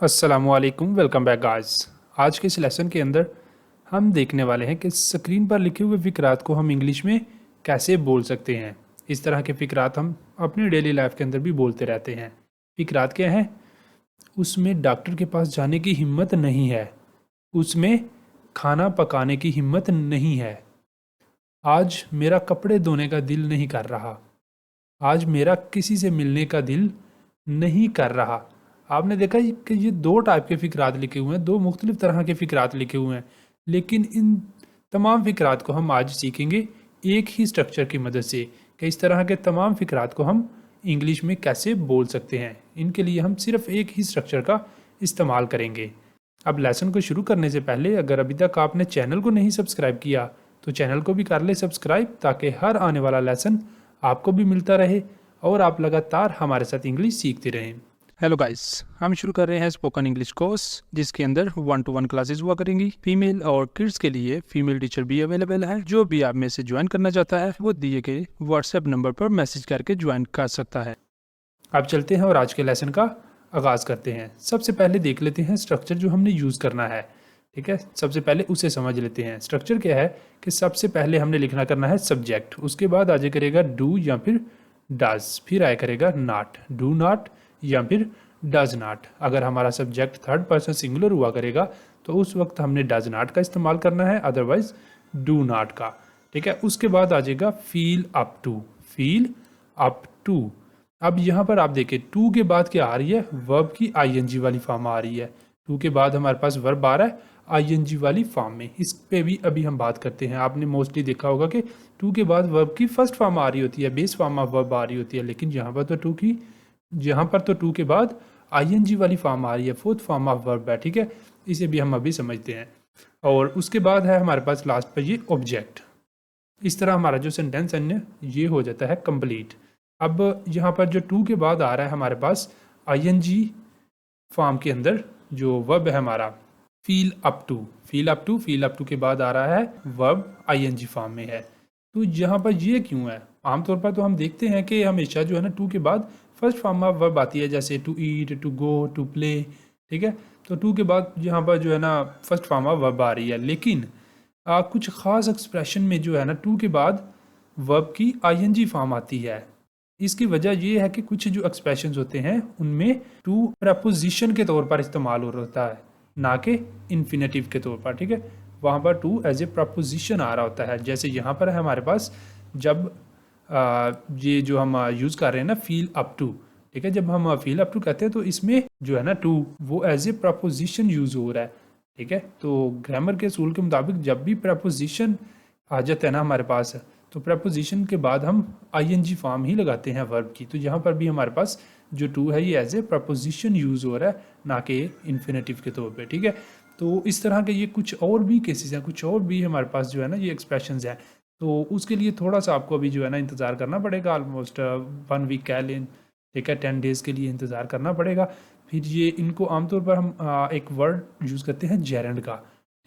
अस्सलामुअलैकुम, welcome back guys. आज के इस लेसन के अंदर हम देखने वाले हैं कि स्क्रीन पर लिखे हुए फ़िक्रात को हम इंग्लिश में कैसे बोल सकते हैं। इस तरह के फ़िक्रात हम अपनी डेली लाइफ के अंदर भी बोलते रहते हैं। फ़िक्रात क्या हैं? उसमें डॉक्टर के पास जाने की हिम्मत नहीं है, उसमें खाना पकाने की हिम्मत नहीं है, आज मेरा कपड़े धोने का दिल नहीं कर रहा, आज मेरा किसी से मिलने का दिल नहीं कर रहा। आपने देखा कि ये दो टाइप के फ़िक्रात लिखे हुए हैं, दो मुख्तलिफ तरह के फ़िक्रात लिखे हुए हैं, लेकिन इन तमाम फ़िक्रात को हम आज सीखेंगे एक ही स्ट्रक्चर की मदद से कि इस तरह के तमाम फ़िक्रात को हम इंग्लिश में कैसे बोल सकते हैं। इनके लिए हम सिर्फ एक ही स्ट्रक्चर का इस्तेमाल करेंगे। अब लेसन को शुरू करने से पहले अगर अभी तक आपने चैनल को नहीं सब्सक्राइब किया तो चैनल को भी कर ले सब्सक्राइब, ताकि हर आने वाला लेसन आपको भी मिलता रहे और आप लगातार हमारे साथ इंग्लिश सीखते रहें। हेलो गाइस, हम शुरू कर रहे हैं स्पोकन इंग्लिश कोर्स, जिसके अंदर 1-to-1 क्लासेस हुआ करेंगी। फीमेल और किड्स के लिए फीमेल टीचर भी अवेलेबल है। जो भी आप में से ज्वाइन करना चाहता है वो दिए गए व्हाट्सएप नंबर पर मैसेज करके ज्वाइन कर सकता है। अब चलते हैं और आज के लेसन का आगाज़ करते हैं। सबसे पहले देख लेते हैं स्ट्रक्चर जो हमने यूज़ करना है। ठीक है, सबसे पहले उसे समझ लेते हैं। स्ट्रक्चर क्या है कि सबसे पहले हमने लिखना करना है सब्जेक्ट, उसके बाद आ जाए करेगा डू या फिर डज, फिर आया करेगा नॉट, डू नॉट या फिर डज नॉट। अगर हमारा सब्जेक्ट थर्ड पर्सन सिंगुलर हुआ करेगा तो उस वक्त हमने डज नॉट का इस्तेमाल करना है, अदरवाइज डू नॉट का। ठीक है, उसके बाद आ जाएगा feel up to, feel up to. अब यहाँ पर आप देखें टू के बाद क्या आ रही है, वर्ब की आईएनजी वाली फॉर्म आ रही है। टू के बाद हमारे पास वर्ब आ रहा है आईएनजी वाली फॉर्म में। इस पे भी अभी हम बात करते हैं। आपने मोस्टली देखा होगा कि टू के बाद वर्ब की फर्स्ट फॉर्म आ रही होती है, बेस फॉर्म ऑफ वर्ब आ रही होती है, लेकिन यहाँ पर तो टू के बाद आईएनजी वाली फॉर्म आ रही है, फोर्थ फॉर्म ऑफ वर्ब है। ठीक है, इसे भी हम अभी समझते हैं। और उसके बाद है हमारे पास लास्ट पर ये ऑब्जेक्ट। इस तरह हमारा जो सेंटेंस है ये हो जाता है कंप्लीट। अब यहाँ पर जो टू के बाद आ रहा है हमारे पास आईएनजी फॉर्म के अंदर जो वर्ब है हमारा feel up to, feel up to, feel up to के बाद आ रहा है वर्ब आईएनजी फॉर्म में है। तो यहाँ पर ये क्यों है? आमतौर पर तो हम देखते हैं कि हमेशा जो है ना टू के बाद फर्स्ट फॉर्म ऑफ वर्ब आती है, जैसे to eat, to go, to play. ठीक है, तो टू के बाद यहाँ पर जो है ना फर्स्ट फॉर्म ऑफ वर्ब आ रही है, लेकिन कुछ ख़ास एक्सप्रेशन में जो है ना टू के बाद वर्ब की आईएनजी फॉर्म आती है। इसकी वजह ये है कि कुछ जो एक्सप्रेशंस होते हैं उनमें टू प्रपोजिशन के तौर पर इस्तेमाल हो होता है, ना कि इन्फिनेटिव के तौर पर। ठीक है, वहाँ पर टू एज ए प्रपोजिशन आ रहा होता है। जैसे यहाँ पर है हमारे पास जब ये जो हम यूज़ कर रहे हैं ना फील अप टू। ठीक है, जब हम फील अप टू कहते हैं तो इसमें जो है ना टू वो एज ए प्रपोजिशन यूज़ हो रहा है। ठीक है, तो ग्रामर के असूल के मुताबिक जब भी प्रपोजिशन आ जाता है ना हमारे पास, तो प्रपोजिशन के बाद हम आईएनजी फॉर्म ही लगाते हैं वर्ब की। तो यहाँ पर भी हमारे पास जो टू है ये एज ए प्रपोजिशन यूज़ हो रहा है, ना कि इन्फिनेटिव के तौर पे। ठीक है, तो इस तरह के ये कुछ और भी केसेस हैं, कुछ और भी हमारे पास जो है ना ये एक्सप्रेशंस हैं। तो उसके लिए थोड़ा सा आपको अभी जो है ना इंतज़ार करना पड़ेगा, ऑलमोस्ट 1 वीक कह लें। ठीक है, 10 डेज़ के लिए इंतज़ार करना पड़ेगा। फिर ये इनको आमतौर पर हम एक वर्ड यूज़ करते हैं जेरेंड का।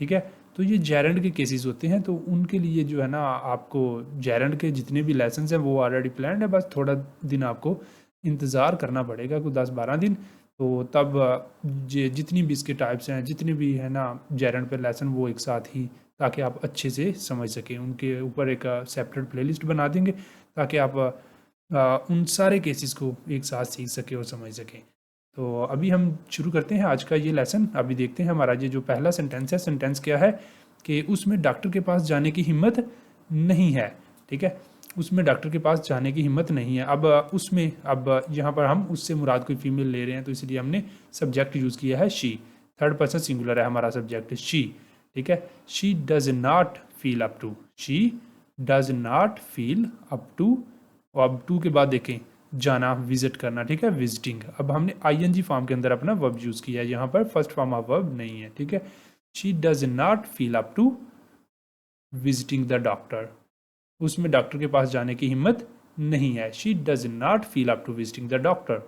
ठीक है, तो ये जेरेंड के केसेस होते हैं, तो उनके लिए जो है ना आपको जेरेंड के जितने भी लेसन हैं वो ऑलरेडी प्लान्ड है, बस थोड़ा दिन आपको इंतज़ार करना पड़ेगा, कुछ 10-12 दिन। तो तब ये जितनी भी इसके टाइप्स हैं, जितने भी है ना जेरेंड पे लेसन, वो एक साथ ही, ताकि आप अच्छे से समझ सकें। उनके ऊपर एक सेपरेट प्लेलिस्ट बना देंगे ताकि आप उन सारे केसेस को एक साथ सीख सकें और समझ सकें। तो अभी हम शुरू करते हैं आज का ये लेसन। अभी देखते हैं हमारा ये जो पहला सेंटेंस है, सेंटेंस क्या है कि उसमें डॉक्टर के पास जाने की हिम्मत नहीं है। ठीक है, उसमें डॉक्टर के पास जाने की हिम्मत नहीं है। अब यहाँ पर हम उससे मुराद कोई फीमेल ले रहे हैं, तो इसलिए हमने सब्जेक्ट यूज़ किया है शी। थर्ड पर्सन सिंगुलर है हमारा सब्जेक्ट शी। ठीक है, she does not feel up to, she does not feel up to. अब टू के बाद देखें जाना, विजिट करना। ठीक है, विजिटिंग। अब हमने आईएनजी फॉर्म के अंदर अपना वर्ब यूज़ किया है, यहाँ पर फर्स्ट फॉर्म ऑफ वर्ब नहीं है। ठीक है, she does not feel up to visiting the doctor, उसमें डॉक्टर के पास जाने की हिम्मत नहीं है। She does not feel up to visiting the doctor,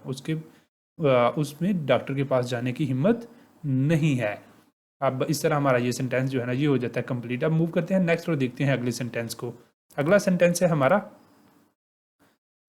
उसमें डॉक्टर के पास जाने की हिम्मत नहीं है। अब इस तरह हमारा ये सेंटेंस जो है ना ये हो जाता है कंप्लीट। अब मूव करते हैं नेक्स्ट और देखते हैं अगले सेंटेंस को। अगला सेंटेंस है हमारा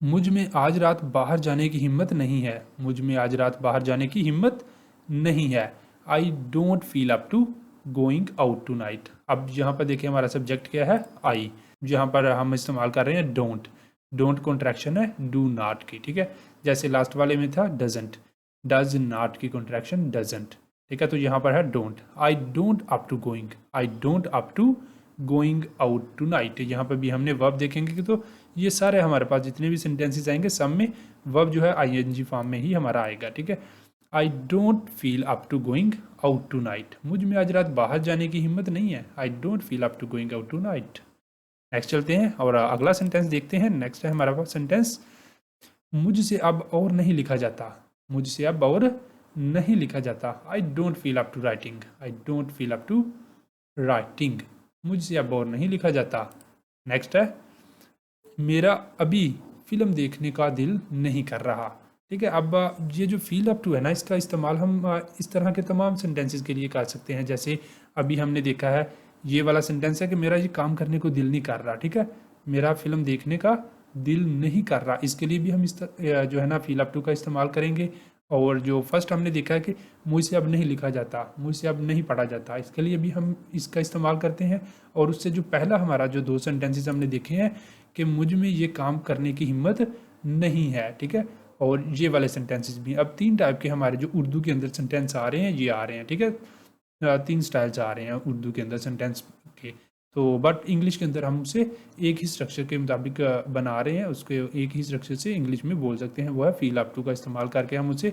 मुझ में आज रात बाहर जाने की हिम्मत नहीं है, मुझ में आज रात बाहर जाने की हिम्मत नहीं है। I don't feel up to going out tonight. अब यहाँ पर देखिए हमारा सब्जेक्ट क्या है, आई। यहाँ पर हम इस्तेमाल कर रहे हैं डोंट। डोंट कॉन्ट्रैक्शन है डू नॉट की, ठीक है। जैसे लास्ट वाले में था डजंट, डज नॉट की कॉन्ट्रैक्शन डजंट, ठीक है। तो यहाँ पर है don't. I don't up to going, I don't up to going out tonight. यहाँ पर भी हमने वर्ब देखेंगे कि तो ये सारे हमारे पास जितने भी सेंटेंसेस आएंगे सब में वर्ब जो है आईएनजी फॉर्म में ही हमारा आएगा, ठीक है। I don't feel up to going out tonight. मुझ में आज रात बाहर जाने की हिम्मत नहीं है। I don't feel up to going out tonight. Next चलते हैं और अगला सेंटेंस देखते हैं। नेक्स्ट है हमारा पास सेंटेंस, मुझसे अब और नहीं लिखा जाता। मुझसे अब और नहीं लिखा जाता। I don't feel up to writing, I don't feel up to writing. मुझसे अब और नहीं लिखा जाता। नेक्स्ट है, मेरा अभी फिल्म देखने का दिल नहीं कर रहा, ठीक है। अब ये जो फील अप टू है ना, इसका इस्तेमाल हम इस तरह के तमाम सेंटेंसेस के लिए कर सकते हैं। जैसे अभी हमने देखा है ये वाला सेंटेंस है कि मेरा ये काम करने को दिल नहीं कर रहा, ठीक है। मेरा फिल्म देखने का दिल नहीं कर रहा, इसके लिए भी हम जो है ना फील अप टू का इस्तेमाल करेंगे। और जो फर्स्ट हमने देखा है कि मुझसे अब नहीं लिखा जाता, मुझसे अब नहीं पढ़ा जाता, इसके लिए भी हम इसका इस्तेमाल करते हैं। और उससे जो पहला हमारा जो दो सेंटेंसेस हमने देखे हैं कि मुझ में ये काम करने की हिम्मत नहीं है, ठीक है। और ये वाले सेंटेंसेस भी, अब तीन टाइप के हमारे जो उर्दू के अंदर सेंटेंस आ रहे हैं ये आ रहे हैं, ठीक है। तीन स्टाइल्स आ रहे हैं उर्दू के अंदर सेंटेंस के। तो बट इंग्लिश के अंदर हम उसे एक ही स्ट्रक्चर के मुताबिक बना रहे हैं, उसके एक ही स्ट्रक्चर से इंग्लिश में बोल सकते हैं। वो है फील अप टू का इस्तेमाल करके हम उसे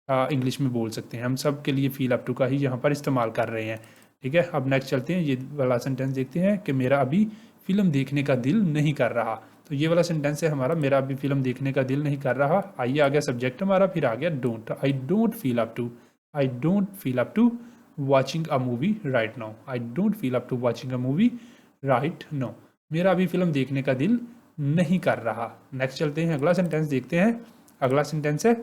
इंग्लिश में बोल सकते हैं। हम सब के लिए फील अप टू का ही यहाँ पर इस्तेमाल कर रहे हैं, ठीक है। अब नेक्स्ट चलते हैं, ये वाला सेंटेंस देखते हैं कि मेरा अभी फिल्म देखने का दिल नहीं कर रहा। तो ये वाला सेंटेंस है हमारा, मेरा अभी फिल्म देखने का दिल नहीं कर रहा। आइए आ गया सब्जेक्ट हमारा, फिर आ गया don't. I don't feel up to, I don't feel up to watching a movie right now. I don't feel up to watching a movie right now. मेरा अभी फिल्म देखने का दिल नहीं कर रहा। नेक्स्ट चलते हैं, अगला सेंटेंस देखते हैं। अगला सेंटेंस है,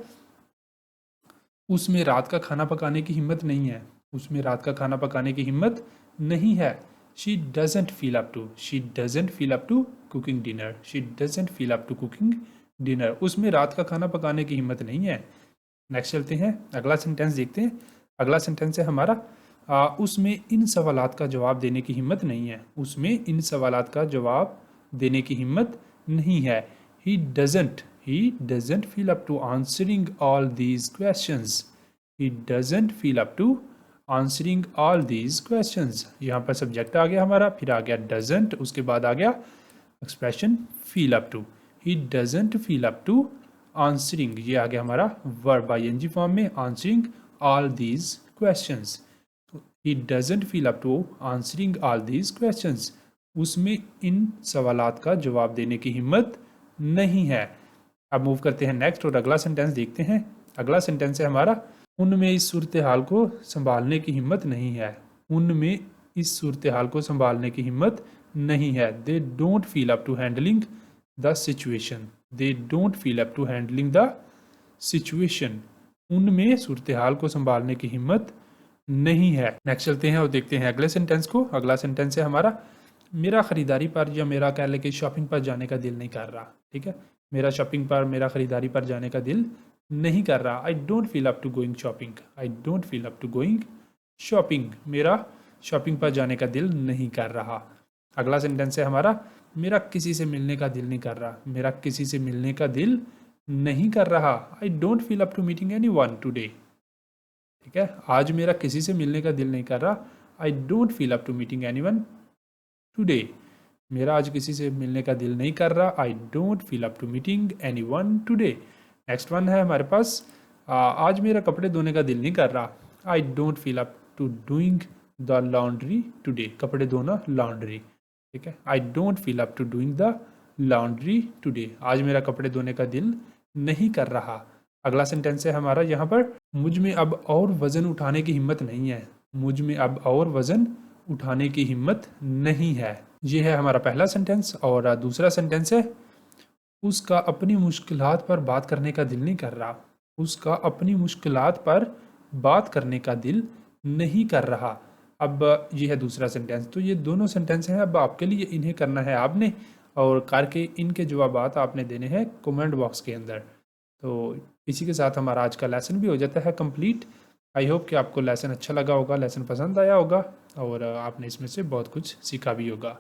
उसमें रात का खाना पकाने की हिम्मत नहीं है। उसमें रात का खाना पकाने की हिम्मत नहीं है। She doesn't feel up to, she doesn't feel up to cooking dinner, she doesn't feel up to cooking dinner. उसमें रात का खाना पकाने की हिम्मत नहीं है। नेक्स्ट चलते हैं, अगला सेंटेंस देखते हैं। अगला सेंटेंस है हमारा, उसमें इन सवालात का जवाब देने की हिम्मत नहीं है। उसमें इन सवालात का जवाब देने की हिम्मत नहीं है। He doesn't feel up to answering all these questions. He doesn't feel up to answering all these questions. यहाँ पर सब्जेक्ट आ गया हमारा, फिर आ गया डजेंट, उसके बाद आ गया expression feel up to. He doesn't feel up to answering, ये आ गया हमारा वर्ब आईएनजी फॉर्म में, answering all these questions. He doesn't feel up to answering all these questions. उसमें इन सवालात का जवाब देने की हिम्मत नहीं है। अब मूव करते हैं नेक्स्ट और अगला सेंटेंस देखते हैं। अगला सेंटेंस है हमारा, उनमें इस सूरत हाल को संभालने की हिम्मत नहीं है। उनमें इस सूरत हाल को संभालने की हिम्मत नहीं है। They don't feel up to handling the situation, they don't feel up to handling the situation. उनमें सूरत हाल को संभालने की हिम्मत नहीं है। नेक्स्ट चलते हैं और देखते हैं अगले सेंटेंस को। अगला सेंटेंस है हमारा, मेरा खरीदारी पर या मेरा कह लें कि शॉपिंग पर जाने का दिल नहीं कर रहा, ठीक है। मेरा शॉपिंग पर, मेरा खरीदारी पर जाने का दिल नहीं कर रहा। I don't feel up to going shopping, I don't feel up to going shopping. मेरा शॉपिंग पर जाने का दिल नहीं कर रहा। अगला सेंटेंस है हमारा, मेरा किसी से मिलने का दिल नहीं कर रहा। मेरा किसी से मिलने का दिल नहीं कर रहा। I don't feel up to meeting anyone today, ठीक है। आज मेरा किसी से मिलने का दिल नहीं कर रहा। I don't feel up to meeting anyone today. मेरा आज किसी से मिलने का दिल नहीं कर रहा। I don't feel up to meeting anyone today. Next one है हमारे पास, आज मेरा कपड़े धोने का दिल नहीं कर रहा। I don't feel up to doing the laundry today. कपड़े धोना लॉन्ड्री, ठीक है। I don't feel up to doing the laundry today. आज मेरा कपड़े धोने का दिल नहीं कर रहा। अगला सेंटेंस है हमारा यहाँ पर, मुझ में अब और वजन उठाने की हिम्मत नहीं है। मुझ में अब और वजन उठाने की हिम्मत नहीं है। ये है हमारा पहला सेंटेंस। और दूसरा सेंटेंस है, उसका अपनी मुश्किलात पर बात करने का दिल नहीं कर रहा। उसका अपनी मुश्किलात पर बात करने का दिल नहीं कर रहा। अब ये है दूसरा सेंटेंस। तो ये दोनों सेंटेंस हैं, अब आपके लिए इन्हें करना है आपने, और करके इनके जवाबात आपने देने हैं कमेंट बॉक्स के अंदर। तो इसी के साथ हमारा आज का लेसन भी हो जाता है कंप्लीट। आई होप कि आपको लेसन अच्छा लगा होगा, लेसन पसंद आया होगा और आपने इसमें से बहुत कुछ सीखा भी होगा।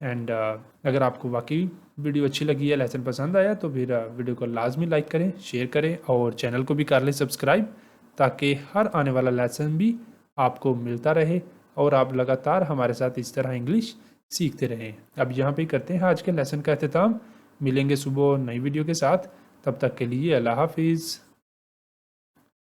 एंड अगर आपको वाकई वीडियो अच्छी लगी है, लेसन पसंद आया, तो फिर वीडियो को लाजमी लाइक करें, शेयर करें और चैनल को भी कर लें सब्सक्राइब, ताकि हर आने वाला लेसन भी आपको मिलता रहे और आप लगातार हमारे साथ इस तरह इंग्लिश सीखते रहें। अब यहाँ पे करते हैं आज के लेसन का अख्ताम। मिलेंगे सुबह नई वीडियो के साथ, तब तक के लिए अल्लाह हाफिज़।